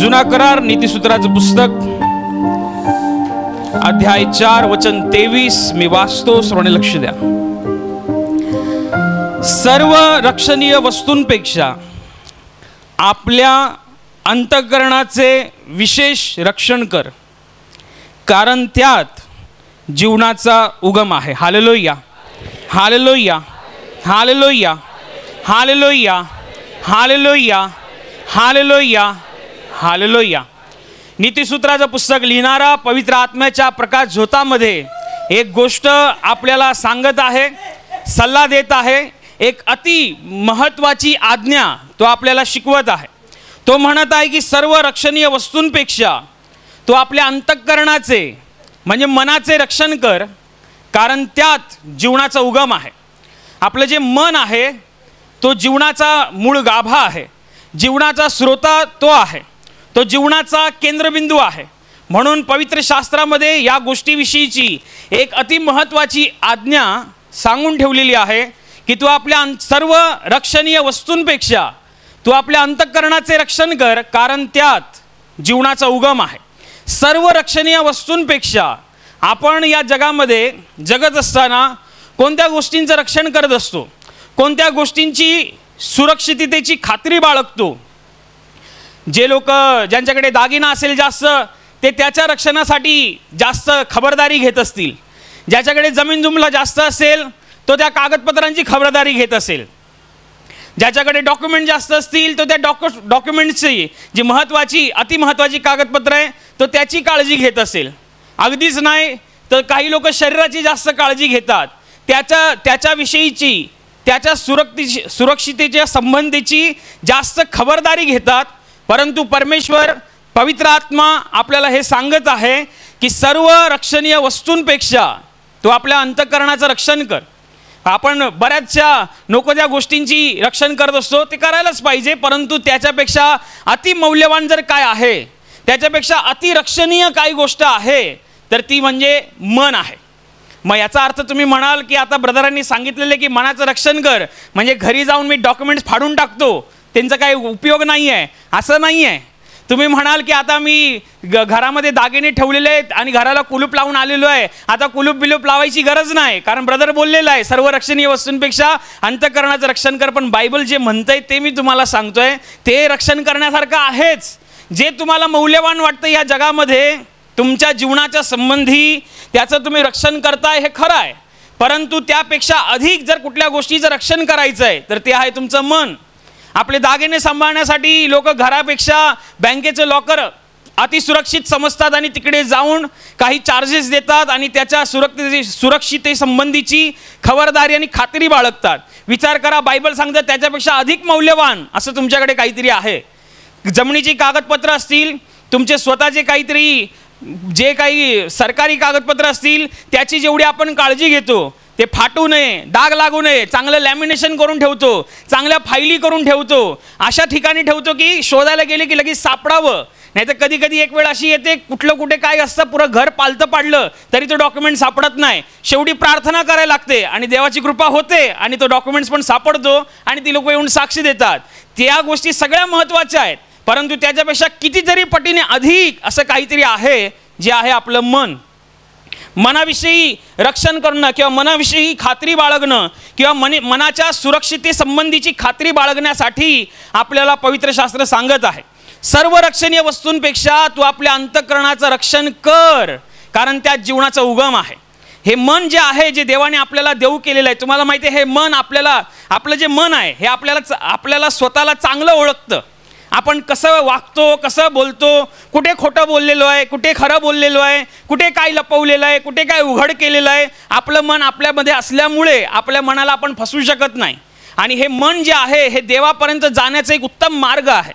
जुना करार नीतिसूत्राचं पुस्तक अध्याय 4 वचन 23 मी वाचतो, सर्वांनी लक्ष द्या। सर्व रक्षणीय वस्तूंपेक्षा आपल्या अंतःकरणाचे विशेष रक्षण कर, कारण त्यात जीवनाचा उगम आहे। Hallelujah, hallelujah, hallelujah, hallelujah, hallelujah, hallelujah, hallelujah. नीतिसूत्राचं पुस्तक लिहिणारा पवित्र आत्म्याच्या प्रकाश झोतामध्ये एक गोष्ट आपल्याला सांगत आहे, सल्ला देत आहे, एक अति महत्त्वाची आज्ञा तो आपल्याला शिकवत आहे। तो म्हणत आहे की सर्व रक्षणीय वस्तूंपेक्षा तो आपल्या अंतःकरणाचे म्हणजे मनाचे रक्षण कर, कारण त्यात जीवनाचा उगम आहे। आपलं जे मन आहे तो जीवनाचा मूळ गाभा आहे, जीवनाचा स्रोता तो आहे, तो जीवनाचा केंद्रबिंदू आहे। म्हणून पवित्र शास्त्रामध्ये या गोष्टीविषयीची एक अति महत्त्वाची आज्ञा सांगून ठेवलेली आहे की तू आपल्या सर्व रक्षणीय वस्तूंपेक्षा तू आपल्या अंतःकरणाचे रक्षण कर, कारण त्यात जीवनाचा उगम आहे। सर्व रक्षणीय वस्तूंपेक्षा आपण या जगामध्ये जगत असताना कोणत्या गोष्टींचं रक्षण करत असतो, कोणत्या गोष्टींची सुरक्षिततेची खात्री बाळगतो। जे लोक ज्यांच्याकडे दागिना असेल जास्त ते त्याच्या रक्षणासाठी जास्त खबरदारी घेत असतील, ज्याच्याकडे जमीन जुमला जास्त असेल तो त्या कागदपत्रांची खबरदारी घेत असेल, ज्याच्याकडे डॉक्युमेंट जास्त असतील तो त्या डॉक्युमेंट्सची जी महत्त्वाची अतिमहत्त्वाची कागदपत्र आहे तो त्याची काळजी घेत असेल। अगदीच नाही तर काही लोक शरीराची जास्त काळजी घेतात, त्याच्याविषयीची त्याच्या सुरक्षितेच्या संबंधीची जास्त खबरदारी घेतात। परंतु परमेश्वर पवित्र आत्मा आपल्याला हे सांगत आहे की सर्व रक्षणीय वस्तूंपेक्षा तो आपल्या अंतःकरणाचं रक्षण कर। आपण बऱ्याचशा नको त्या गोष्टींची रक्षण करत असतो, ते करायलाच पाहिजे, परंतु त्याच्यापेक्षा अति मौल्यवान जर काय आहे, त्याच्यापेक्षा अति रक्षणीय काही गोष्ट आहे तर ती म्हणजे मन आहे। मग याचा अर्थ तुम्ही म्हणाल की आता ब्रदरांनी सांगितलेले की मनाचं रक्षण कर म्हणजे घरी जाऊन मी डॉक्युमेंट्स फाडून टाकतो, त्यांचा काही उपयोग नाही आहे, असं नाही आहे। तुम्ही म्हणाल की आता मी घरामध्ये दागिने ठेवलेले आहेत आणि घराला कुलूप लावून आलेलो आहे, आता कुलूप बिलूप लावायची गरज नाही, कारण ब्रदर बोललेलं आहे सर्व रक्षणीय वस्तूंपेक्षा अंतःकरणाचं रक्षण कर। पण बायबल जे म्हणतंय ते मी तुम्हाला सांगतोय, ते रक्षण करण्यासारखं आहेच। जे तुम्हाला मौल्यवान वाटतं या जगामध्ये तुमच्या जीवनाच्या संबंधी त्याचं तुम्ही रक्षण करताय हे खरं आहे, परंतु त्यापेक्षा अधिक जर कुठल्या गोष्टीचं रक्षण करायचं आहे तर ते आहे तुमचं मन। आपले दागिने सांभाळण्यासाठी लोक घरापेक्षा बँकेचं लॉकर अतिसुरक्षित समजतात आणि तिकडे जाऊन काही चार्जेस देतात आणि त्याच्या सुरक्षिततेसंबंधीची खबरदारी आणि खात्री बाळगतात। विचार करा, बायबल सांगतं त्याच्यापेक्षा अधिक मौल्यवान असं तुमच्याकडे काहीतरी आहे। जमिनीची कागदपत्र असतील, तुमचे स्वतःचे काहीतरी जे काही सरकारी कागदपत्र असतील त्याची जेवढी आपण काळजी घेतो, ते फाटू नये, डाग लागू नये, चांगलं लॅमिनेशन करून ठेवतो, चांगल्या फाईली करून ठेवतो, अशा ठिकाणी ठेवतो की शोधायला गेले की लगेच सापडावं। नाही तर कधी कधी एक वेळ अशी येते कुठलं कुठे काय असतं, पुरं घर पालतं पाडलं तरी तो डॉक्युमेंट सापडत नाही, शेवटी प्रार्थना करायला लागते आणि देवाची कृपा होते आणि तो डॉक्युमेंट्स पण सापडतो आणि ती लोक येऊन साक्षी देतात। त्या गोष्टी सगळ्या महत्त्वाच्या आहेत, परंतु त्याच्यापेक्षा कितीतरी पटीने अधिक असं काहीतरी आहे जे आहे आपलं मन। मनाविषयी रक्षण करणं किंवा मनाविषयी खात्री बाळगणं किंवा मनाच्या सुरक्षिततेसंबंधीची खात्री बाळगण्यासाठी आपल्याला पवित्र शास्त्र सांगत आहे सर्व रक्षणीय वस्तूंपेक्षा तू आपल्या अंतःकरणाचं रक्षण कर, कारण त्यात जीवनाचा उगम आहे। हे मन जे आहे, जे देवाने आपल्याला देऊ केलेलं आहे, तुम्हाला माहिती आहे हे मन आपलं जे मन आहे हे आपल्याला स्वतःला चांगलं ओळखतं। आपण कसं वागतो, कसं बोलतो, कुठे खोटं बोललेलो आहे, कुठे खरं बोललेलो आहे, कुठे काय लपवलेलं आहे, कुठे काय उघड केलेलं आहे, आपलं मन आपल्यामध्ये असल्यामुळे आपल्या मनाला आपण फसवू शकत नाही। आणि हे मन जे आहे हे देवापर्यंत जाण्याचा एक उत्तम मार्ग आहे,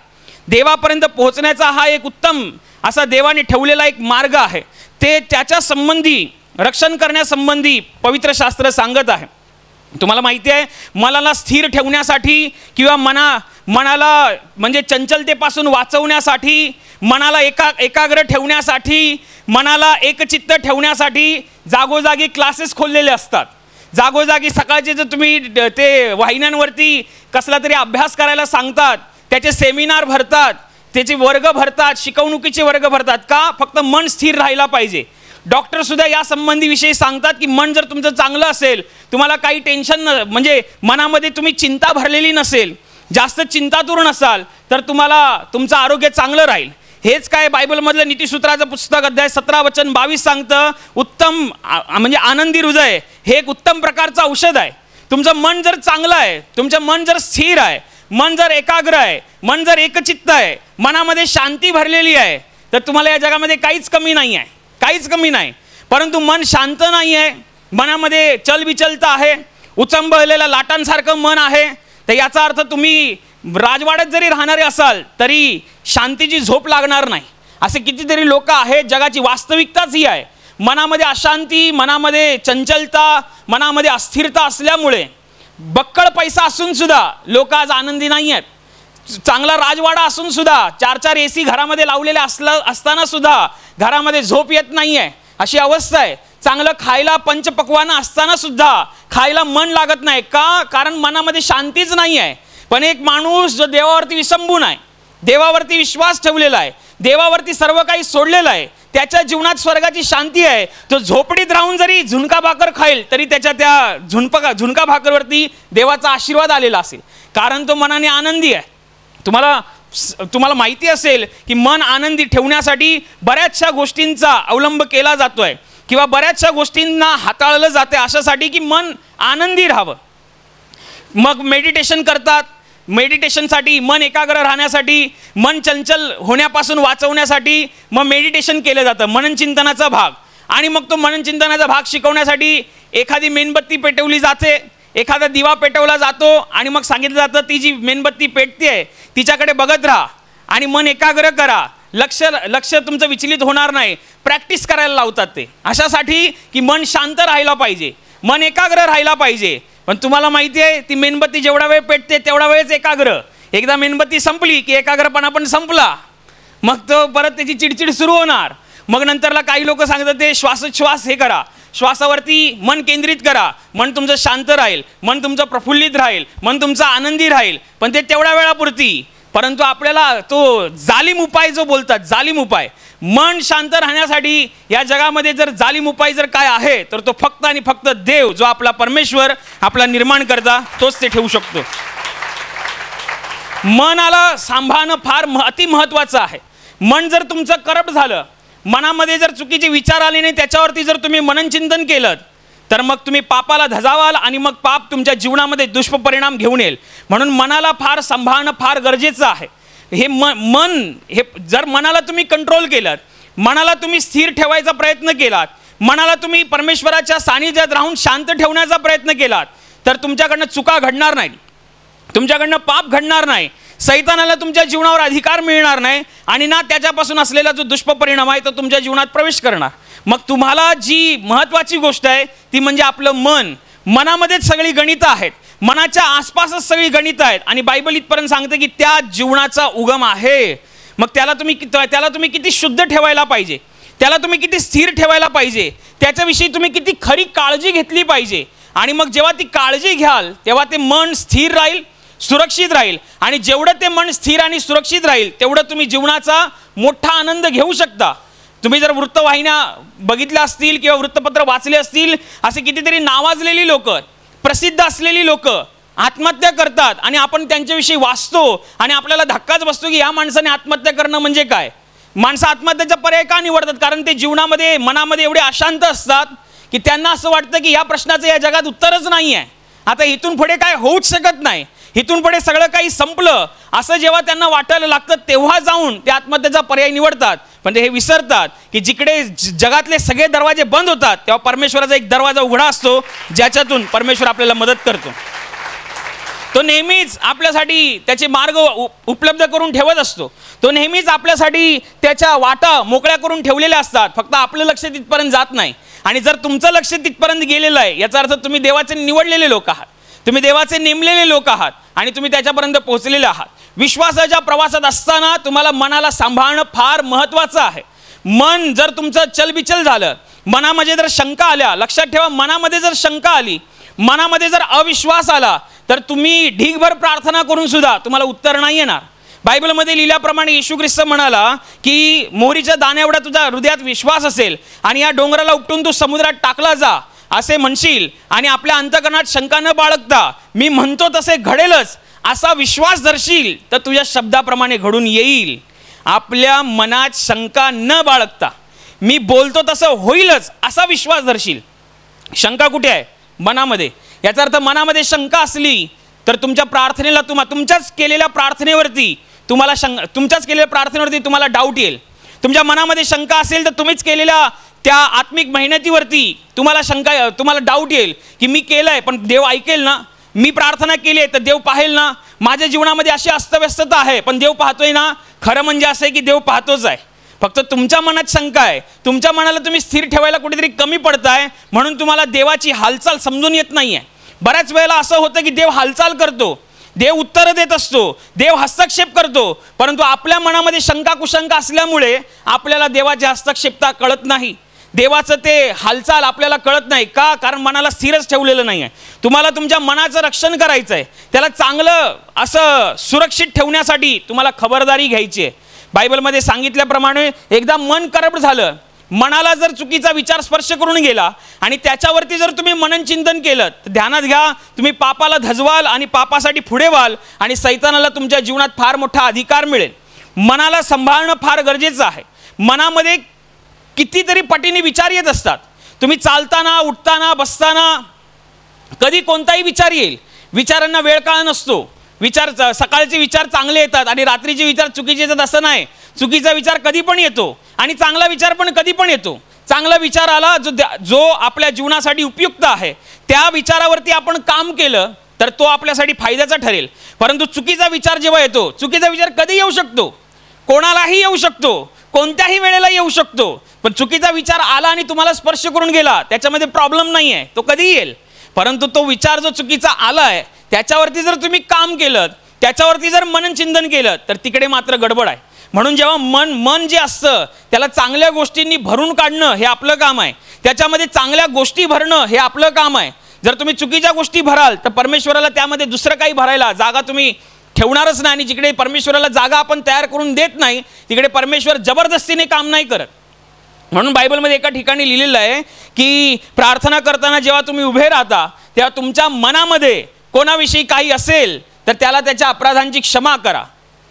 देवापर्यंत पोहोचण्याचा हा एक उत्तम असा देवाने ठेवलेला एक मार्ग आहे। ते त्याच्या संबंधी रक्षण करण्यासंबंधी पवित्र शास्त्र सांगत आहे। तुम्हाला माहिती आहे मनाला स्थिर ठेवण्यासाठी किंवा मनाला म्हणजे चंचलतेपासून वाचवण्यासाठी, मनाला एकाग्र ठेवण्यासाठी, मनाला एकचित्त ठेवण्यासाठी जागोजागी क्लासेस खोललेले असतात। जागोजागी सकाळचे जर तुम्ही ते वाहिन्यांवरती कसला तरी अभ्यास करायला सांगतात, त्याचे सेमिनार भरतात, त्याचे वर्ग भरतात, शिकवणुकीचे वर्ग भरतात का? फक्त मन स्थिर राहायला पाहिजे. डॉक्टर सुद्धा या संबंधी विषयी सांगतात की मन जर तुमचं चांगलं असेल, तुम्हाला काही टेन्शन म्हणजे मनामध्ये तुम्ही चिंता भरलेली नसेल, जास्त चिंतातूर नसाल, तर तुम्हाला तुमचं आरोग्य चांगलं राहील. हेच काय बायबलमधलं नीतिसूत्राचं पुस्तक अध्याय 17 वचन 22 सांगतं, उत्तम म्हणजे आनंदी हृदय हे एक उत्तम प्रकारचं औषध आहे. तुमचं मन जर चांगलं आहे, तुमचं मन जर स्थिर आहे, मन जर एकाग्र आहे, मन जर एकचित्त आहे, मनामध्ये शांती भरलेली आहे, तर तुम्हाला या जगामध्ये काहीच कमी नाही आहे, काहीच कमी नाही. परंतु मन शांत नाही आहे, मनामध्ये चलबिचलता आहे, उचंबळलेल्या लाटांसारखं मन आहे, तर याचा अर्थ तुम्ही राजवाड्यात जरी राहणारे असाल तरी शांतीची झोप लागणार नाही. असे कितीतरी लोक आहेत, जगाची वास्तविकताच ही आहे. मनामध्ये अशांती, मनामध्ये चंचलता, मनामध्ये अस्थिरता असल्यामुळे बक्कळ पैसा असून सुद्धा लोक आज आनंदी नाही आहेत. चांगला राजवाडा असून सुद्धा 4-4 AC घरामध्ये लावलेले असताना सुद्धा घरामध्ये झोप येत नाही आहे, अशी अवस्था आहे. चांगलं खायला पंचपक्वान्न असताना सुद्धा खायला मन लागत नाही का? कारण मनामध्ये शांतीच नाही आहे. पण एक माणूस जो देवावरती विसंबून आहे, देवावरती विश्वास ठेवलेला आहे, देवावरती सर्व काही सोडलेलं आहे, त्याच्या जीवनात स्वर्गाची शांती आहे. तो झोपडीत राहून जरी झुणका भाकर खाईल तरी त्याच्या त्या झुणका भाकरवरती देवाचा आशीर्वाद आलेला असेल, कारण तो मनाने आनंदी आहे. तुम्हाला माहिती असेल की मन आनंदी ठेवण्यासाठी बऱ्याचशा गोष्टींचा अवलंब केला जातोय किंवा बऱ्याचशा गोष्टींना हाताळलं जाते अशासाठी की मन आनंदी राहावं. मग मेडिटेशन करतात, मेडिटेशनसाठी मन एकाग्र राहण्यासाठी, मन चंचल होण्यापासून वाचवण्यासाठी मग मेडिटेशन केलं जातं, मननचिंतनाचा भाग. आणि मग तो मननचिंतनाचा भाग शिकवण्यासाठी एखादी मेणबत्ती पेटवली जाते, एखादा दिवा पेटवला जातो आणि मग सांगितलं जातं ती जी मेणबत्ती पेटते आहे तिच्याकडे बघत राहा आणि मन एकाग्र करा, लक्ष तुमचं विचलित होणार नाही. प्रॅक्टिस करायला लावतात ते अशासाठी की मन शांत राहायला पाहिजे, मन एकाग्र राहायला पाहिजे. पण तुम्हाला माहिती आहे ती मेणबत्ती जेवढा वेळ पेटते तेवढा वेळच एकाग्र. एकदा मेणबत्ती संपली की एकाग्रपणा पण संपला, मग तो परत त्याची चिडचिड सुरू होणार. मग नंतरला काही लोक सांगतात ते श्वासोच्छ्वास हे करा, श्वासावरती मन केंद्रित करा, मन तुमचं शांत राहील, मन तुमचं प्रफुल्लित राहील, मन तुमचं आनंदी राहील. पण ते तेवढ्या वेळापुरती. परंतु आपल्याला तो जालिम उपाय जो बोलतात, जालिम उपाय, मन शांत राहण्यासाठी या जगामध्ये जर जालिम उपाय जर काय आहे तर तो फक्त आणि फक्त देव, जो आपला परमेश्वर, आपला निर्माण करता, तोच ते ठेवू शकतो. मनाला सांभाळणं फार अति महत्त्वाचं आहे. मन जर तुमचं करप्ट झालं, मनामध्ये जर चुकीचे विचार आले नाही, त्याच्यावरती जर तुम्ही मननचिंतन केलं तर मग तुम्ही पापाला धजावाल आणि मग पाप तुमच्या जीवनामध्ये दुष्परिणाम घेऊन येईल. म्हणून मनाला फार सांभाळणं फार गरजेचं आहे. हे मन हे जर मनाला तुम्ही कंट्रोल केलं, मनाला तुम्ही स्थिर ठेवायचा प्रयत्न केलात, मनाला तुम्ही परमेश्वराच्या सानिध्यात राहून शांत ठेवण्याचा प्रयत्न केलात, तर तुमच्याकडनं चुका घडणार नाही, तुमच्याकडनं पाप घडणार नाही, सैतानाला तुमच्या जीवनावर अधिकार मिळणार नाही आणि ना त्याच्यापासून असलेला जो दुष्परिणाम आहे तो तुमच्या जीवनात प्रवेश करणार. मग तुम्हाला जी महत्त्वाची गोष्ट आहे ती म्हणजे आपलं मन. मनामध्येच सगळी गणितं आहेत, मनाच्या आसपासच सगळी गणितं आहेत आणि बायबल इथपर्यंत सांगते की त्या जीवनाचा उगम आहे. मग त्याला तुम्ही किती शुद्ध ठेवायला पाहिजे, त्याला तुम्ही किती स्थिर ठेवायला पाहिजे, त्याच्याविषयी तुम्ही किती खरी काळजी घेतली पाहिजे. आणि मग जेव्हा ती काळजी घ्याल तेव्हा ते मन स्थिर राहील, सुरक्षित राहील. आणि जेवढं ते मन स्थिर आणि सुरक्षित राहील तेवढं तुम्ही जीवनाचा मोठा आनंद घेऊ शकता. तुम्ही जर वृत्तवाहिन्या बघितल्या असतील किंवा वृत्तपत्र वाचले असतील, असे कितीतरी नावाजलेली लोक, प्रसिद्ध असलेली लोक आत्महत्या करतात आणि आपण त्यांच्याविषयी वाचतो आणि आपल्याला धक्काच बसतो की या माणसाने आत्महत्या करणं म्हणजे काय. माणसं आत्महत्याचा पर्याय का निवडतात? कारण ते जीवनामध्ये मनामध्ये एवढे अशांत असतात की त्यांना असं वाटतं की या प्रश्नाचं या जगात उत्तरच नाही आहे, आता इथून पुढे काय होऊच शकत नाही, इथून पुढे सगळं काही संपलं असं जेव्हा त्यांना वाटायला लागतं तेव्हा जाऊन ते आत्महत्येचा पर्याय निवडतात. पण ते हे विसरतात की जिकडे जगातले सगळे दरवाजे बंद होतात तेव्हा परमेश्वराचा एक दरवाजा उघडा असतो ज्याच्यातून परमेश्वर आपल्याला मदत करतो. तो नेहमीच आपल्यासाठी त्याचे मार्ग उपलब्ध करून ठेवत असतो. तो नेहमीच आपल्यासाठी त्याच्या वाटा मोकळ्या करून ठेवलेल्या असतात, फक्त आपलं लक्ष तिथपर्यंत जात नाही. आणि जर तुमचं लक्ष तिथपर्यंत गेलेलं आहे याचा अर्थ तुम्ही देवाचे निवडलेले लोक आहात, तुम्ही देवाचे नेमलेले लोक आहात आणि तुम्ही त्याच्यापर्यंत पोहोचलेले आहात. विश्वासाच्या प्रवासात असताना तुम्हाला मनाला सांभाळणं फार महत्त्वाचं आहे. मन जर तुमचं चलबिचल झालं, मनामध्ये जर शंका आल्या, लक्षात ठेवा, मनामध्ये जर शंका आली, मनामध्ये जर अविश्वास आला तर तुम्ही ढीगभर प्रार्थना करून सुद्धा तुम्हाला उत्तर नाही येणार. बायबलमध्ये लिहिल्याप्रमाणे येशू ख्रिस्त म्हणाला की मोहरीच्या दाण्या एवढा तुझ्या हृदयात विश्वास असेल आणि या डोंगराला उपटून तू समुद्रात टाकला जा असे म्हणशील आणि आपल्या अंतःकरणात शंका न बाळगता मी म्हणतो तसे घडेलच असा विश्वास धरशील तर तुझ्या शब्दाप्रमाणे घडून येईल. आपल्या मनात शंका न बाळगता मी बोलतो तसं होईलच असा विश्वास धरशील. शंका कुठे आहे? मनामध्ये. याचा अर्थ मनामध्ये शंका असली तर तुमच्या प्रार्थनेला तुमच्याच केलेल्या प्रार्थनेवरती तुम्हाला डाऊट येईल. तुमच्या मनामध्ये शंका असेल तर तुम्हीच केलेल्या त्या आत्मिक मेहनतीवरती तुम्हाला डाऊट येईल की मी केलंय पण देव ऐकेल ना, मी प्रार्थना केली आहे तर देव पाहेल ना, माझ्या जीवनामध्ये अशी अस्तव्यस्तता आहे पण देव पाहतोय ना. खरं म्हणजे असं आहे की देव पाहतोच आहे, फक्त तुमच्या मनात शंका आहे. तुमच्या मनाला तुम्ही स्थिर ठेवायला कुठेतरी कमी पडताय म्हणून तुम्हाला देवाची हालचाल समजून येत नाही आहे. बऱ्याच वेळेला असं होतं की देव हालचाल करतो, देव उत्तरं देत असतो, देव हस्तक्षेप करतो, परंतु आपल्या मनामध्ये शंका कुशंका असल्यामुळे आपल्याला देवाची हस्तक्षेपता कळत नाही. देवाचं ते हालचाल आपल्याला कळत नाही. का? कारण मनाला स्थिरच ठेवलेलं नाही आहे. तुम्हाला तुमच्या मनाचं रक्षण करायचं आहे, त्याला चांगलं असं सुरक्षित ठेवण्यासाठी तुम्हाला खबरदारी घ्यायची आहे. बायबलमध्ये सांगितल्याप्रमाणे एकदा मन करप्ट झालं, मनाला जर चुकीचा विचार स्पर्श करून गेला आणि त्याच्यावरती जर तुम्ही मनन चिंतन केलं तर ध्यानात घ्या, तुम्ही पापाला धजवाल आणि पापासाठी पुढे व्हाल आणि सैतानाला तुमच्या जीवनात फार मोठा अधिकार मिळेल. मनाला सांभाळणं फार गरजेचं आहे. मनामध्ये कितीतरी पटीने विचार येत असतात. तुम्ही चालताना, उठताना, बसताना कधी कोणताही विचार येईल. विचारांना वेळ काळ नसतो. सकाळचे विचार चांगले येतात आणि रात्रीचे विचार चुकीचे येतात असं नाही. चुकीचा विचार कधी पण येतो आणि चांगला विचार पण कधी पण येतो. चांगला विचार आला जो आपल्या जीवनासाठी उपयुक्त आहे त्या विचारावरती आपण काम केलं तर तो आपल्यासाठी फायद्याचा ठरेल. परंतु चुकीचा विचार जेव्हा येतो, चुकीचा विचार कधी येऊ शकतो, कोणालाही येऊ शकतो, कोणत्याही वेळेला येऊ शकतो. पण चुकीचा विचार आला आणि तुम्हाला स्पर्श करून गेला त्याच्यामध्ये प्रॉब्लेम नाही आहे, तो कधी येईल. परंतु तो विचार जो चुकीचा आला आहे त्याच्यावरती जर तुम्ही काम केलं, त्याच्यावरती जर मनन चिंतन केलं तर तिकडे मात्र गडबड आहे. म्हणून जेव्हा मन जे असतं त्याला चांगल्या गोष्टींनी भरून काढणं हे आपलं काम आहे. त्याच्यामध्ये चांगल्या गोष्टी भरणं हे आपलं काम आहे. जर तुम्ही चुकीच्या गोष्टी भराल तर परमेश्वराला त्यामध्ये दुसरं काही भरायला जागा तुम्ही ठेवणारच नाही. आणि जिकडे परमेश्वराला जागा आपण तयार करून देत नाही तिकडे परमेश्वर जबरदस्तीने काम नाही करत. म्हणून बायबलमध्ये एका ठिकाणी लिहिलेलं आहे की प्रार्थना करताना जेव्हा तुम्ही उभे राहता तेव्हा तुमच्या मनामध्ये कोणाविषयी काही असेल तर त्याला त्याच्या अपराधांची क्षमा करा.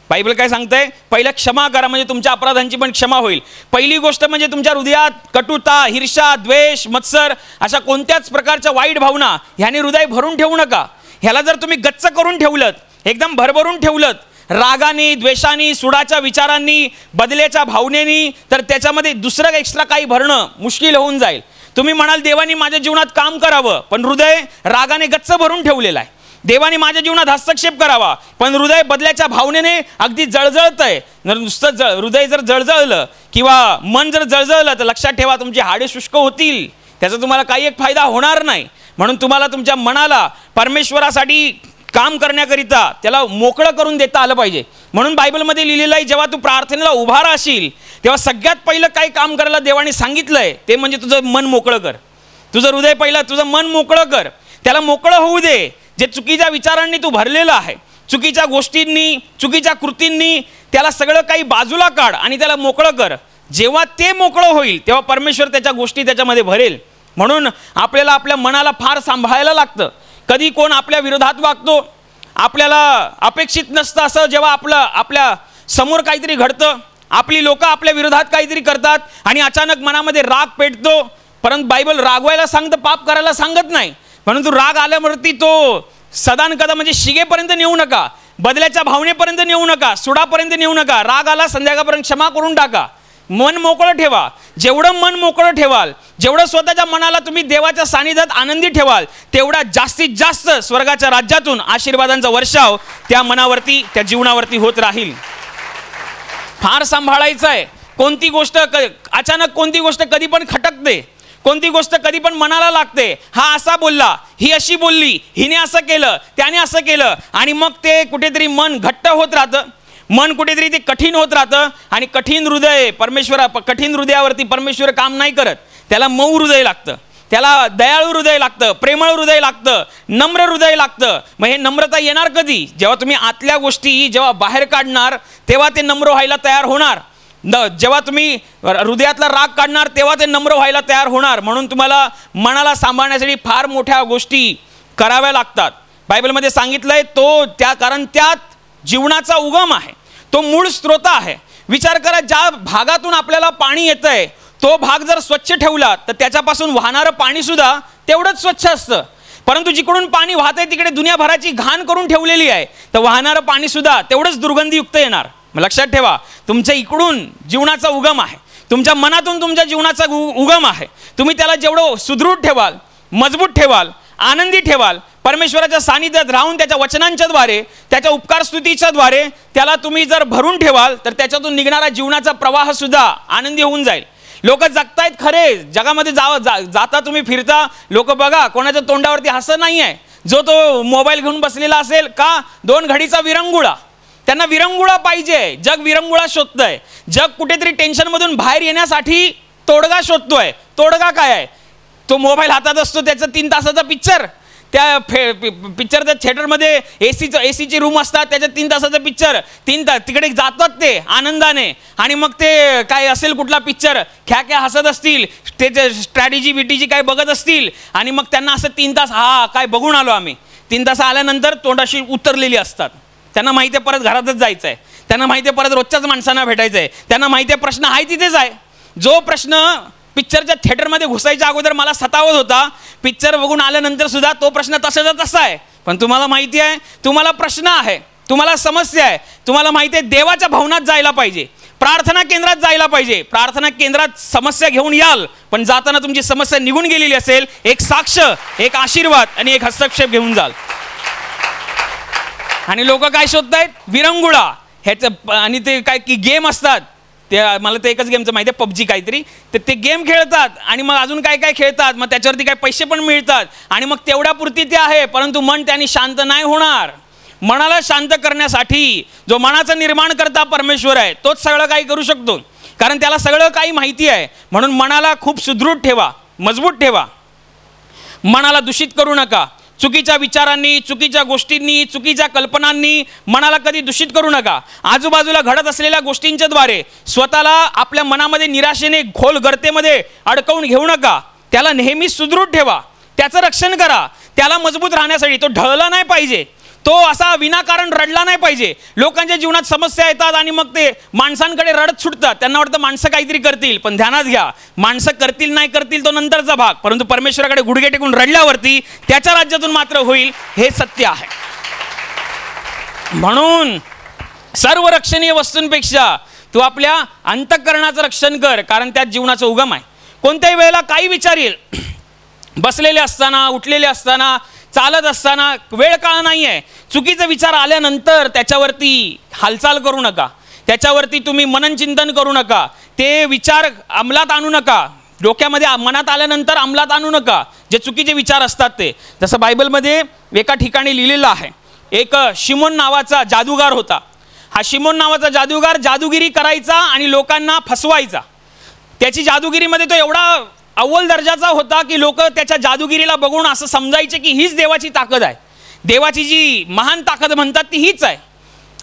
बायबल काय सांगतंय? पहिलं क्षमा करा म्हणजे तुमच्या अपराधांची पण क्षमा होईल. पहिली गोष्ट म्हणजे तुमच्या हृदयात कटुता, हिर्षा, द्वेष, मत्सर अशा कोणत्याच प्रकारच्या वाईट भावना ह्याने हृदय भरून ठेवू नका. ह्याला जर तुम्ही गच्च करून ठेवलं, एकदम भरभरून ठेवलं रागाने, द्वेषाने, सुडाच्या विचारांनी, बदल्याच्या भावनेनी, तर त्याच्यामध्ये दुसरं एक्स्ट्रा काही भरणं मुश्किल होऊन जाईल. तुम्ही म्हणाल देवाने माझ्या जीवनात काम करावं पण हृदय रागाने गच्च भरून ठेवलेलं आहे. देवाने माझ्या जीवनात हस्तक्षेप करावा पण हृदय बदल्याच्या भावनेने अगदी जळजळतंय. नुसतं हृदय जर जळजळलं किंवा मन जर जळजळलं तर लक्षात ठेवा तुमची हाडे शुष्क होतील, त्याचा तुम्हाला काही एक फायदा होणार नाही. म्हणून तुम्हाला तुमच्या मनाला परमेश्वरासाठी काम करण्याकरिता त्याला मोकळं करून देता आलं पाहिजे. म्हणून बायबलमध्ये लिहिलेलं आहे जेव्हा तू प्रार्थनेला उभा राहशील तेव्हा सगळ्यात पहिलं काही काम करायला देवाने सांगितलंय ते म्हणजे तुझं मन मोकळं कर. तुझं हृदय पहिलं तुझं मन मोकळं कर, त्याला मोकळं होऊ दे. जे चुकीच्या विचारांनी तू भरलेलं आहे, चुकीच्या गोष्टींनी, चुकीच्या कृतींनी त्याला सगळं काही बाजूला काढ आणि त्याला मोकळं कर. जेव्हा ते मोकळं होईल तेव्हा परमेश्वर त्याच्या गोष्टी त्याच्यामध्ये भरेल. म्हणून आपल्याला आपल्या मनाला फार सांभाळायला लागतं. कधी कोण आपल्या विरोधात वागतो, आपल्याला अपेक्षित नसतं असं जेव्हा आपल्या समोर काहीतरी घडतं, आपली लोक आपल्या विरोधात काहीतरी करतात आणि अचानक मनामध्ये राग पेटतो. परंतु बायबल रागवायला सांगतं, पाप करायला सांगत नाही. परंतु राग आल्यावरती तो सदानकदा म्हणजे शिगेपर्यंत नेऊ नका, बदल्याच्या भावनेपर्यंत नेऊ नका, सुडापर्यंत नेऊ नका. राग आला संध्याकाळपर्यंत क्षमा करून टाका. मन मोकळं ठेवा. जेवढं मन मोकळं ठेवाल, जेवढं स्वतःच्या मनाला तुम्ही देवाच्या सानिध्यात आनंदी ठेवाल तेवढा जास्तीत जास्त स्वर्गाच्या राज्यातून आशीर्वादांचा वर्षाव त्या मनावरती, त्या जीवनावरती होत राहील. फार सांभाळायचं आहे. कोणती गोष्ट अचानक कोणती गोष्ट कधी पण खटकते, कोणती गोष्ट कधी पण मनाला लागते. हा असा बोलला, ही अशी बोलली, हिने असं केलं, त्याने असं केलं आणि मग ते कुठेतरी मन घट्ट होत राहतं, मन कुठेतरी ते कठीण होत राहतं आणि कठीण हृदयावरती परमेश्वर काम नाही करत, त्याला मऊ हृदय लागतं. त्याला दयाळू हृदय लागतं, प्रेमळ हृदय लागतं, नम्र हृदय लागतं. मग हे नम्रता येणार कधी? जेव्हा तुम्ही आतल्या गोष्टी जेव्हा बाहेर काढणार तेव्हा ते नम्र व्हायला तयार होणार. जेव्हा तुम्ही हृदयातला राग काढणार तेव्हा ते नम्र व्हायला तयार होणार. म्हणून तुम्हाला मनाला सांभाळण्यासाठी फार मोठ्या गोष्टी कराव्या लागतात. बायबलमध्ये सांगितलंय कारण त्यात जीवनाचा उगम आहे, तो मूळ स्रोत आहे. विचार करा, ज्या भागातून आपल्याला पाणी येतंय तो भाग जर स्वच्छ ठेवला तर त्याच्यापासून वाहणारं पाणी सुद्धा तेवढंच स्वच्छ असतं. परंतु जिकडून पाणी वाहतंय तिकडे दुनियाभराची घाण करून ठेवलेली आहे, तर वाहणारं पाणी सुद्धा तेवढंच दुर्गंधीयुक्त येणार. लक्षात ठेवा, तुमच्या इकडून जीवनाचा उगम आहे, तुमच्या मनातून तुमच्या जीवनाचा उगम आहे. तुम्ही त्याला जेवढं सुदृढ ठेवाल, मजबूत ठेवाल, आनंदी ठेवाल, परमेश्वराच्या सानिध्यात राहून त्याच्या वचनांच्या द्वारे, त्याच्या उपकार स्तुतीच्या द्वारे त्याला तुम्ही जर भरून ठेवाल तर त्याच्यातून निघणारा जीवनाचा प्रवाह सुद्धा आनंदी होऊन जाईल. लोक जगतायत खरे, जगामध्ये जाता तुम्ही फिरता, लोक बघा कोणाच्या तोंडावरती हसं नाही आहे. जो तो मोबाईल घेऊन बसलेला असेल का 2 घडीचा विरंगुळा, त्यांना विरंगुळा पाहिजे. जग विरंगुळा शोधतंय. जग कुठेतरी टेन्शनमधून बाहेर येण्यासाठी तोडगा शोधतोय. तोडगा काय आहे? तो मोबाईल हातात असतो, त्याचं 3 तासाचा पिक्चर, त्या पिक्चरच्या थिएटरमध्ये एसीची रूम असतात, त्याच्यात 3 तासाचं पिक्चर, 3 तास तिकडे जातात ते आनंदाने. आणि मग ते काय असेल कुठला पिक्चर, ख्या हसत असतील, त्याचे स्ट्रॅटेजी विटीजी काय बघत असतील, आणि मग त्यांना असं 3 तास काय बघून आलो आम्ही. 3 तास आल्यानंतर तोंडाशी उतरलेली असतात. त्यांना माहिती आहे परत घरातच जायचं आहे, त्यांना माहिती आहे परत रोजच्याच माणसांना भेटायचं आहे, त्यांना माहिती आहे प्रश्न आहे तिथेच आहे. जो प्रश्न पिक्चरच्या थिएटरमध्ये घुसायच्या अगोदर मला सतावत होता, पिक्चर बघून आल्यानंतर सुद्धा तो प्रश्न तसाचा तसा आहे. पण तुम्हाला माहिती आहे, तुम्हाला प्रश्न आहे, तुम्हाला समस्या आहे, तुम्हाला माहिती आहे देवाच्या भवनात जायला पाहिजे, प्रार्थना केंद्रात जायला पाहिजे. प्रार्थना केंद्रात समस्या घेऊन याल, पण जाताना तुमची समस्या निघून गेलेली असेल, एक साक्ष, एक आशीर्वाद आणि एक हस्तक्षेप घेऊन जाल. आणि लोक काय शोधतायत? विरंगुळा. ह्याचं आणि ते काय की गेम असतात, ते मला ते एकच गेमचं माहिती आहे, पबजी काहीतरी, तर ते गेम खेळतात आणि मग अजून काय काय खेळतात, मग त्याच्यावरती काय पैसे पण मिळतात आणि मग तेवढ्यापुरती ते आहे. परंतु मन त्याने शांत नाही होणार. मनाला शांत करण्यासाठी जो मनाचं निर्माण करता परमेश्वर आहे, तोच सगळं काही करू शकतो, कारण त्याला सगळं काही माहिती आहे. म्हणून मनाला खूप सुदृढ ठेवा, मजबूत ठेवा. मनाला दूषित करू नका. चुकीच्या विचारांनी, चुकीच्या गोष्टींनी, चुकीच्या कल्पनांनी मनाला कधी दूषित करू नका. आजूबाजूला घडत असलेल्या गोष्टींच्या द्वारे स्वतःला आपल्या मनामध्ये निराशेने खोल गर्तेमध्ये अडकवून घेऊ नका. त्याला नेहमी सुदृढ ठेवा, त्याचं रक्षण करा. त्याला मजबूत राहण्यासाठी तो ढळला नाही पाहिजे, तो असा विनाकारण रडला नाही पाहिजे. लोकांच्या जीवनात समस्या येतात आणि मग ते माणसांकडे रडत सुटतात. त्यांना वाटतं माणसं काहीतरी करतील, पण ध्यानात घ्या, माणसं करतील नाही करतील तो नंतरचा भाग, परंतु परमेश्वराकडे गुडघे टेकून रडल्यावरती त्याच्या राज्यातून मात्र होईल, हे सत्य आहे. म्हणून सर्व रक्षणीय वस्तूंपेक्षा तू आपल्या अंतःकरणाचं रक्षण कर, कारण त्यात जीवनाचा उगम आहे. कोणत्याही वेळेला काही विचार येईल, बसलेले असताना, उठलेले असताना, चालत असताना, वेळ काळ नाही आहे. चुकीचे विचार आल्यानंतर त्याच्यावरती हालचाल करू नका, त्याच्यावरती तुम्ही मननचिंतन करू नका, ते विचार अंमलात आणू नका. डोक्यामध्ये मनात आल्यानंतर अंमलात आणू नका जे चुकीचे विचार असतात ते. जसं बायबलमध्ये एका ठिकाणी लिहिलेलं आहे, एक शिमोन नावाचा जादूगार होता. हा शिमोन नावाचा जादूगार जादूगिरी करायचा आणि लोकांना फसवायचा. त्याची जादूगिरीमध्ये तो एवढा अव्वल दर्जाचा होता की लोक त्याच्या जादूगिरीला बघून असं समजायचे की हीच देवाची ताकद आहे, देवाची जी महान ताकद म्हणतात ती हीच आहे.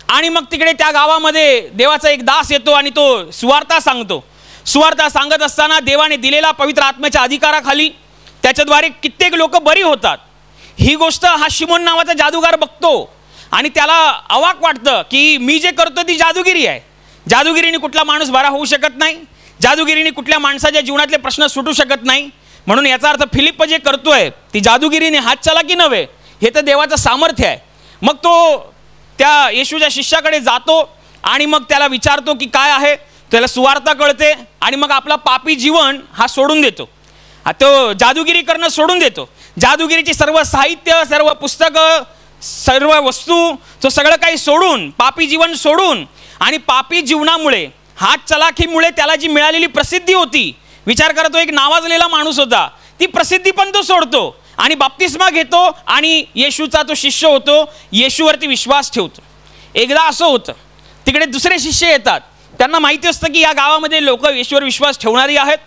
आणि मग तिकडे त्या गावामध्ये देवाचा एक दास येतो आणि तो सुवार्ता सांगतो. सुवार्ता सांगत असताना देवाने दिलेला पवित्र आत्म्याच्या अधिकाराखाली त्याच्याद्वारे कित्येक लोक बरी होतात. ही गोष्ट हा शिमोन नावाचा जादूगार बघतो आणि त्याला अवाक वाटतं की मी जे करतो ती जादूगिरी आहे. जादूगिरीने कुठला माणूस बरा होऊ शकत नाही, जादूगिरीने कुठल्या माणसाच्या जीवनातले प्रश्न सुटू शकत नाही. म्हणून याचा अर्थ फिलिप जे करतोय ती जादूगिरीने हात चलाकी नव्हे, हे तर देवाचं सामर्थ्य आहे. मग तो त्या येशूच्या शिष्याकडे जातो आणि मग त्याला विचारतो की काय आहे. त्याला सुवार्ता कळते आणि मग आपला पापी जीवन हा सोडून देतो. तो जादूगिरी करणं सोडून देतो. जादूगिरीची सर्व साहित्य, सर्व पुस्तकं, सर्व वस्तू, तो सगळं काही सोडून, पापी जीवन सोडून, आणि पापी जीवनामुळे, हात चलाखीमुळे त्याला जी मिळालेली प्रसिद्धी होती, विचार करा तो एक नावाजलेला माणूस होता, ती प्रसिद्धी पण तो सोडतो आणि बाप्तिस्मा घेतो आणि येशूचा तो शिष्य होतो, येशूवरती विश्वास ठेवतो. एकदा असं होतं, तिकडे दुसरे शिष्य येतात. त्यांना माहिती असतं की या गावामध्ये लोक येशूवर विश्वास ठेवणारी आहेत,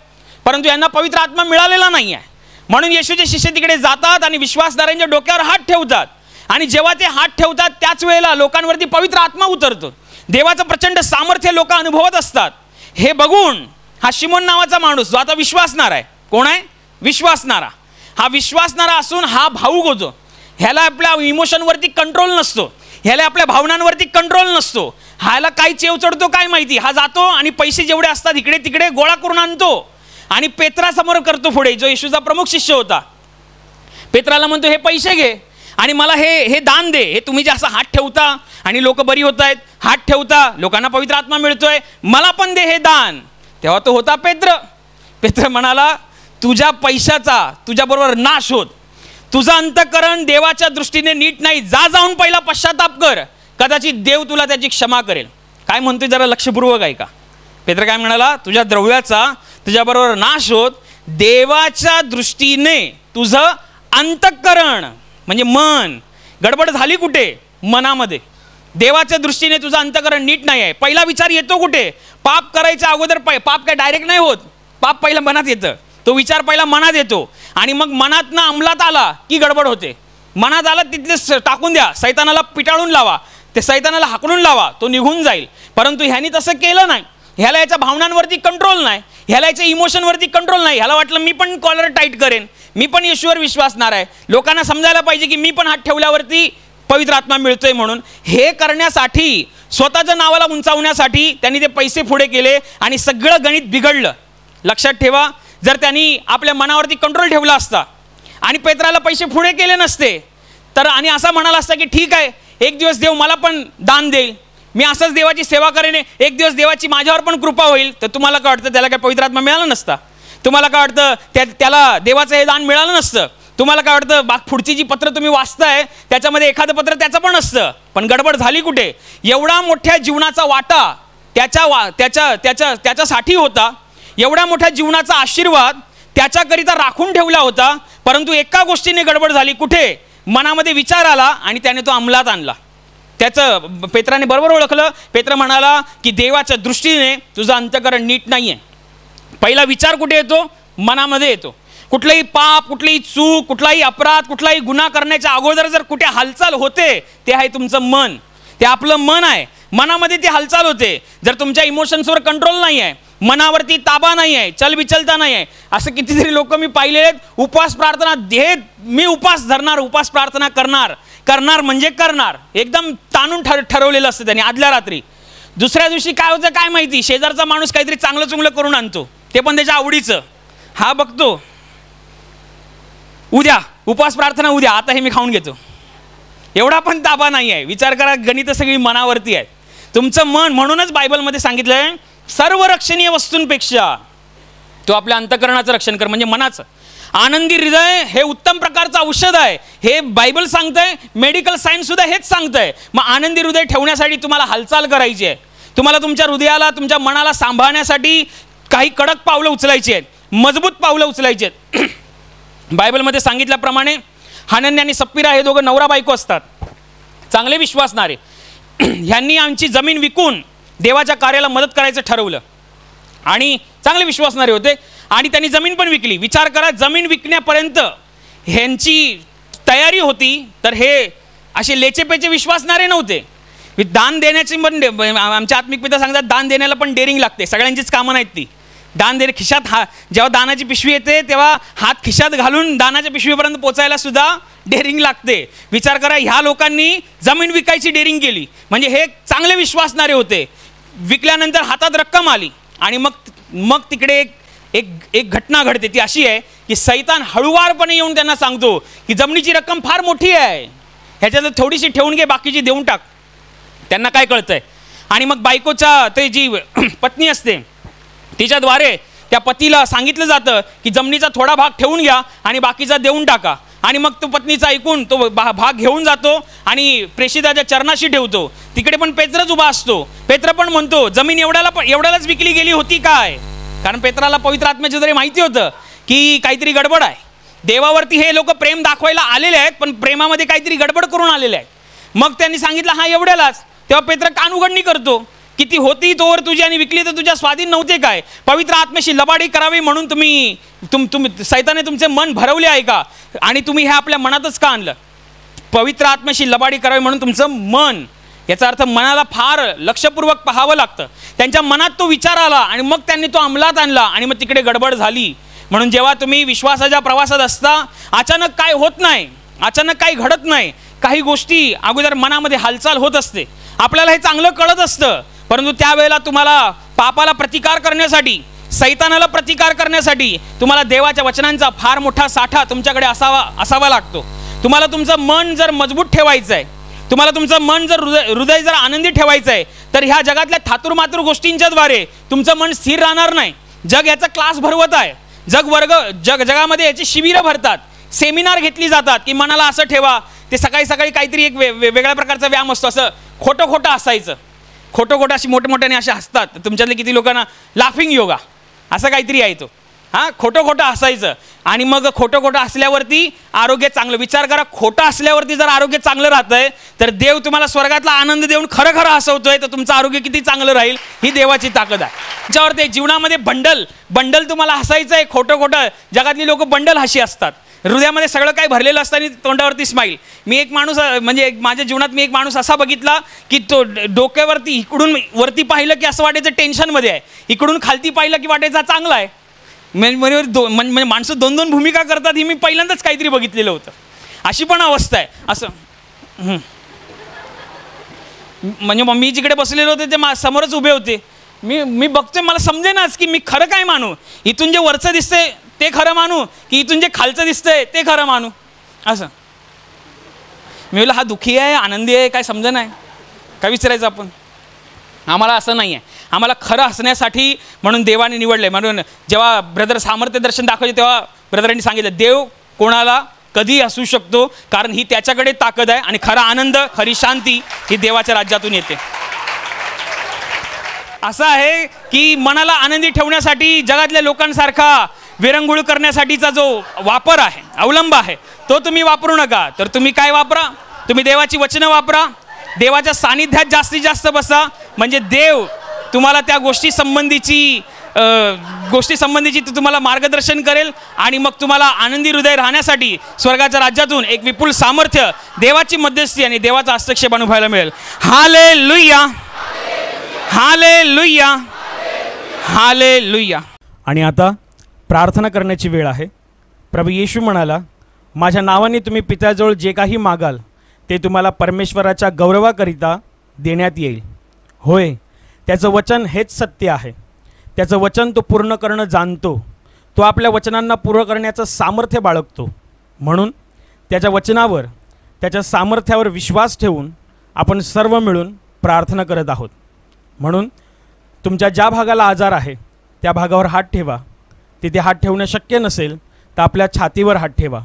परंतु यांना पवित्र आत्मा मिळालेला नाही आहे. म्हणून येशूचे शिष्य तिकडे जातात आणि विश्वासदारांच्या डोक्यावर हात ठेवतात. आणि जेव्हा ते हात ठेवतात त्याच वेळेला लोकांवरती पवित्र आत्मा उतरतो. देवाचं प्रचंड सामर्थ्य लोक अनुभवत असतात. हे बघून हा शिमोन नावाचा माणूस जो आता विश्वासणारा आहे, कोण आहे? विश्वासणारा. हा विश्वासणारा असून हा भावुक होतो. ह्याला आपल्या इमोशनवरती कंट्रोल नसतो, ह्याला आपल्या भावनांवरती कंट्रोल नसतो. ह्याला काय चेव चढतो काय माहिती. हा जातो आणि पैसे जेवढे असतात इकडे तिकडे गोळा करून आणतो आणि पेत्रासमोर करतो पुढे, जो येशूचा प्रमुख शिष्य होता. पेत्राला म्हणतो, हे पैसे घे आणि मला हे दान दे. हे तुम्ही जे असं हात ठेवता आणि लोक बरी होत आहेत, हात ठेवता लोकांना पवित्र आत्मा मिळतोय, मला पण दे हे दान. तेव्हा तो होता पेत्र. पेत्र म्हणाला, तुझ्या पैशाचा तुझ्याबरोबर नाश होत. तुझं अंतःकरण देवाच्या दृष्टीने नीट नाही. जाऊन पहिला पश्चाताप कर, कदाचित देव तुला त्याची क्षमा करेल. काय म्हणतोय जरा लक्षपूर्वक ऐका. पेत्र काय म्हणाला? तुझ्या द्रव्याचा तुझ्याबरोबर नाश होत. देवाच्या दृष्टीने तुझं अंतःकरण म्हणजे मन, गडबड झाली कुठे? मनामध्ये. देवाच्या दृष्टीने तुझं अंतःकरण नीट नाही आहे. पहिला विचार येतो कुठे? पाप करायच्या अगोदर. पाप काय डायरेक्ट नाही होत, पाप पहिला मनात येतं. तो विचार पहिला मनात येतो आणि मग मनातनं अंमलात आला की गडबड होते. मनात आला तिथले टाकून द्या, सैतानाला पिटाळून लावा, ते सैतानाला हाकलून लावा, तो निघून जाईल. परंतु ह्यानी तसं केलं नाही. ह्याला याच्या भावनांवरती कंट्रोल नाही, ह्याला याच्या इमोशनवरती कंट्रोल नाही. ह्याला वाटलं मी पण कॉलर टाईट करेन, मी पण येशूवर विश्वासणार आहे, लोकांना समजायला पाहिजे की मी पण हात ठेवल्यावरती पवित्र आत्मा मिळतोय म्हणून. हे करण्यासाठी, स्वतःच्या नावाला उंचावण्यासाठी त्यांनी ते पैसे पुढे केले आणि सगळं गणित बिघडलं. लक्षात ठेवा, जर त्यांनी आपल्या मनावरती कंट्रोल ठेवला असता आणि पेत्राला पैसे पुढे केले नसते तर, आणि असा म्हणाला असता की ठीक आहे, एक दिवस देव मला पण दान देईल, मी असंच देवाची सेवा करेन, एक दिवस देवाची माझ्यावर पण कृपा होईल, तर तुम्हाला काय वाटतं त्याला काय पवित्र आत्मा मिळाला नसता? तुम्हाला काय वाटतं त्याला देवाचं हे दान मिळालं नसतं? तुम्हाला काय वाटतं पुढची जी पत्र तुम्ही वाचताय त्याच्यामध्ये एखादं पत्र त्याचं पण असतं? पण गडबड झाली कुठे? एवढा मोठ्या जीवनाचा वाटा त्याच्यासाठी होता, एवढ्या मोठ्या जीवनाचा आशीर्वाद त्याच्याकरिता राखून ठेवला होता, परंतु एका गोष्टीने गडबड झाली. कुठे? मनामध्ये विचार आला आणि त्याने तो अंमलात आणला. त्याचं पेत्राने बरोबर ओळखलं. पेत्र म्हणाला की देवाच्या दृष्टीने तुझं अंतःकरण नीट नाही आहे. पहिला विचार कुठे येतो? मनामध्ये येतो. कुठलंही पाप, कुठलीही चूक, कुठलाही अपराध, कुठलाही गुन्हा करण्याच्या अगोदर जर कुठे हालचाल होते ते आहे तुमचं मन. ते आपलं मन आहे, मनामध्ये ती हालचाल होते. जर तुमच्या इमोशन्सवर कंट्रोल नाही आहे, मनावरती ताबा नाही आहे, चलबिचलता नाही आहे, असं कितीतरी लोक मी पाहिले आहेत. उपवास प्रार्थना मी उपवास धरणार, उपवास प्रार्थना करणार म्हणजे करणार, एकदम ताणून ठरवलेलं असतं त्यांनी आदल्या रात्री. दुसऱ्या दिवशी काय होतं काय माहिती, शेजारचा माणूस काहीतरी चांगलं चुंगलं करून आणतो, ते पण त्याच्या आवडीचं. हा बघतो उद्या उपवास प्रार्थना, उद्या आता हे मी खाऊन घेतो. एवढा पण ताबा नाही आहे. विचार करा, गणित सगळी मनावरती आहे. तुमचं मन, म्हणूनच बायबलमध्ये सांगितलंय सर्व रक्षणीय वस्तूंपेक्षा तो आपल्या अंतःकरणाचं रक्षण कर, म्हणजे मनाचं. आनंदी हृदय हे उत्तम प्रकारचं औषध आहे, हे बायबल सांगतंय, मेडिकल सायन्स सुद्धा हेच सांगतंय. मग आनंदी हृदय ठेवण्यासाठी तुम्हाला हालचाल करायची आहे. तुम्हाला तुमच्या हृदयाला, तुमच्या मनाला सांभाळण्यासाठी काही कडक पावलं उचलायची आहेत, मजबूत पावलं उचलायची आहेत. बायबलमध्ये सांगितल्याप्रमाणे हनन्या आणि सप्पिरा हे दोघं नवरा बायको असतात, चांगले विश्वासणारे. ह्यांनी आमची जमीन विकून देवाच्या कार्याला मदत करायचं ठरवलं आणि चांगले विश्वासणारे होते आणि त्यांनी जमीन पण विकली. विचार करा, जमीन विकण्यापर्यंत ह्यांची तयारी होती, तर हे असे लेचेपेचे विश्वासणारे नव्हते. दान देण्याची पण आमचे आत्मिक पिता सांगतात, दान देण्याला पण डेअरिंग लागते. सगळ्यांचीच कामं नाहीत ती. दान देणे खिशात, जेव्हा दानाची पिशवी येते तेव्हा हात खिशात घालून दानाच्या पिशवीपर्यंत पोचायला सुद्धा डेअरिंग लागते. विचार करा, ह्या लोकांनी जमीन विकायची डेअरिंग केली, म्हणजे हे चांगले विश्वासणारे होते. विकल्यानंतर हातात रक्कम आली आणि मग तिकडे एक घटना घडते. ती अशी आहे की सैतान हळूवारपणे येऊन त्यांना सांगतो की जमिनीची रक्कम फार मोठी आहे, ह्याच्यात थोडीशी ठेवून घे, बाकीची देऊन टाक. त्यांना काय कळतंय? आणि मग बायकोच्या ते जी पत्नी असते तिच्याद्वारे त्या पतीला सांगितलं जातं की जमिनीचा थोडा भाग ठेवून घ्या आणि बाकीचा देऊन टाका. आणि मग तो पत्नीचा ऐकून तो भाग घेऊन जातो आणि प्रेषिताच्या चरणाशी ठेवतो. तिकडे पण पेत्रच उभा असतो. पेत्र पण म्हणतो, जमीन एवढ्यालाच विकली गेली होती काय? कारण पेत्राला पवित्र आत्म्याच्या जरी माहिती होतं की काहीतरी गडबड आहे. देवावरती हे लोक प्रेम दाखवायला आलेले आहेत, पण प्रेमामध्ये काहीतरी गडबड करून आलेले आहेत. मग त्यांनी सांगितलं, हा एवढ्यालाच. तेव्हा पेत्र कान उघडणी करतो किती होती तोवर तुझी आणि विकली तर तुझ्या स्वाधीन नव्हते काय? पवित्र आत्म्याशी लबाडी करावी म्हणून तुम्ही सैताने तुमचे मन भरवले आहे का? आणि तुम्ही हे आपल्या मनातच का आणलं? पवित्र आत्म्याशी लबाडी करावी म्हणून तुमचं मन, याचा अर्थ मनाला फार लक्षपूर्वक पाहावं लागतं. त्यांच्या मनात तो विचार आला आणि मग त्यांनी तो अंमलात आणला आणि मग तिकडे गडबड झाली. म्हणून जेव्हा तुम्ही विश्वासाच्या प्रवासात असता, अचानक काय होत नाही, अचानक काही घडत नाही. काही गोष्टी अगोदर मनामध्ये हालचाल होत असते, आपल्याला हे चांगलं कळत असतं, परंतु त्यावेळेला तुम्हाला पापाला प्रतिकार करण्यासाठी, सैतानाला प्रतिकार करण्यासाठी तुम्हाला देवाच्या वचनांचा फार मोठा साठा तुमच्याकडे असावा लागतो. तुम्हाला तुमचं मन जर मजबूत ठेवायचं आहे, तुम्हाला तुमचं मन जर हृदय जर आनंदी ठेवायचं आहे, तर ह्या जगातल्या थातुरमातुर गोष्टींच्या द्वारे तुमचं मन स्थिर राहणार नाही. जग याचा क्लास भरवत आहे, जगामध्ये याची शिबिरं भरतात, सेमिनार घेतली जातात की मनाला असं ठेवा. ते सकाळी सकाळी काहीतरी एक वेगळ्या प्रकारचा व्यायाम असतो, असं खोटं असायचं, खोटं अशी मोठमोठ्याने असे हसतात. तुमच्यातले किती लोकांना लाफिंग योगा असं काहीतरी आहे तो, हां, खोटं हसायचं. आणि मग खोटं असल्यावरती आरोग्य चांगलं. विचार करा, खोटं असल्यावरती जर आरोग्य चांगलं राहतंय तर देव तुम्हाला स्वर्गातला आनंद देऊन खरं हसवतोय, तर तुमचं आरोग्य किती चांगलं राहील, ही देवाची ताकद आहे. त्याच्यावर ते जीवनामध्ये बंडल तुम्हाला हसायचं आहे. खोटं जगातली लोक बंडल हशी असतात, हृदयामध्ये सगळं काही भरलेलं असतं आणि तोंडावरती स्माईल. मी एक माणूस, म्हणजे माझ्या जीवनात मी एक माणूस असा बघितला की तो डोक्यावरती इकडून वरती पाहिलं की असं वाटायचं टेन्शनमध्ये आहे, इकडून खालती पाहिलं की वाटायचं चांगला आहे. म्हणजे माणसं दोन भूमिका करतात, ही मी पहिल्यांदाच काहीतरी बघितलेलं होतं. अशी पण अवस्था आहे. असं म्हणजे मी जिकडे बसलेले होते ते समोरच उभे होते. मी बघतोय, मला समजेनाच की मी खरं काय मानू. इथून जे वरचं दिसतंय ते खरं मानू की इथून जे खालचं दिसतंय ते खरं मानू. असं मी बोललो, हा दुःखी आहे, आनंदी आहे, काय समज नाही, काय विचारायचं आपण. आम्हाला असं नाही आहे, आम्हाला खरं हसण्यासाठी म्हणून देवाने निवडले. म्हणून जेव्हा ब्रदर सामर्थ्य दर्शन दाखवले तेव्हा ब्रदरांनी सांगितलं, देव कोणाला कधी असू शकतो, कारण ही त्याच्याकडे ताकद आहे आणि खरा आनंद, खरी शांती ही देवाच्या राज्यातून येते. असं आहे की मनाला आनंदी ठेवण्यासाठी जगातल्या लोकांसारखा विरंगुळ करण्यासाठीचा जो वापर आहे, अवलंब आहे, तो तुम्ही वापरू नका. तर तुम्ही काय वापरा, तुम्ही देवाची वचनं वापरा, देवाच्या सानिध्यात जास्तीत जास्त बसा, म्हणजे देव तुम्हाला त्या गोष्टी संबंधीची तुम्हाला मार्गदर्शन करेल आणि मग तुम्हाला आनंदी हृदय राहण्यासाठी स्वर्गाच्या राज्यातून एक विपुल सामर्थ्य, देवाची मध्यस्थी आणि देवाचा हस्तक्षेप अनुभवायला मिळेल. Hallelujah, hallelujah, hallelujah. आणि आता प्रार्थना करण्याची वेळ आहे. प्रभू येशू म्हणाला, माझ्या नावाने तुम्ही पित्याजवळ जे काही मागाल ते तुम्हाला परमेश्वराच्या गौरवाकरिता देण्यात येईल. होय, त्याचं वचन हेच सत्य आहे. त्याचं वचन तो पूर्ण करणं जाणतो. तो आपल्या वचनांना पूर्ण करण्याचं सामर्थ्य बाळगतो. म्हणून त्याच्या वचनावर, त्याच्या सामर्थ्यावर विश्वास ठेवून आपण सर्व मिळून प्रार्थना करत आहोत. म्हणून तुमच्या ज्या भागाला आजार आहे त्या भागावर हात ठेवा. तिथे हात ठेवणं शक्य नसेल तर आपल्या छातीवर हात ठेवा.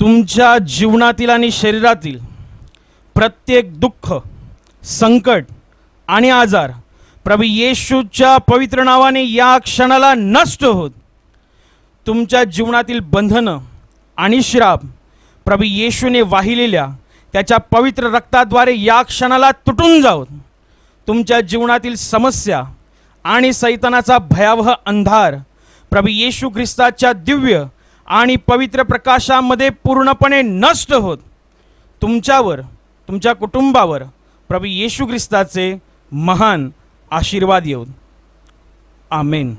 तुमच्या जीवनातील आणि शरीरातील प्रत्येक दुःख, संकट आणि आजार प्रभू येशूच्या पवित्र नावाने या क्षणाला नष्ट होत. तुमच्या जीवनातील बंधनं आणि श्राप प्रभू येशूने वाहिलेल्या त्याच्या पवित्र रक्ताद्वारे या क्षणाला तुटून जावत. तुमच्या जीवनातील समस्या आणि सैतानाचा भयावह अंधार प्रभू येशू ख्रिस्ताच्या दिव्य आणि पवित्र प्रकाशामध्ये पूर्णपणे नष्ट होत. तुमच्यावर, तुमच्या कुटुंबावर प्रभू येशू ख्रिस्ताचे महान आशीर्वाद येऊ. आमेन.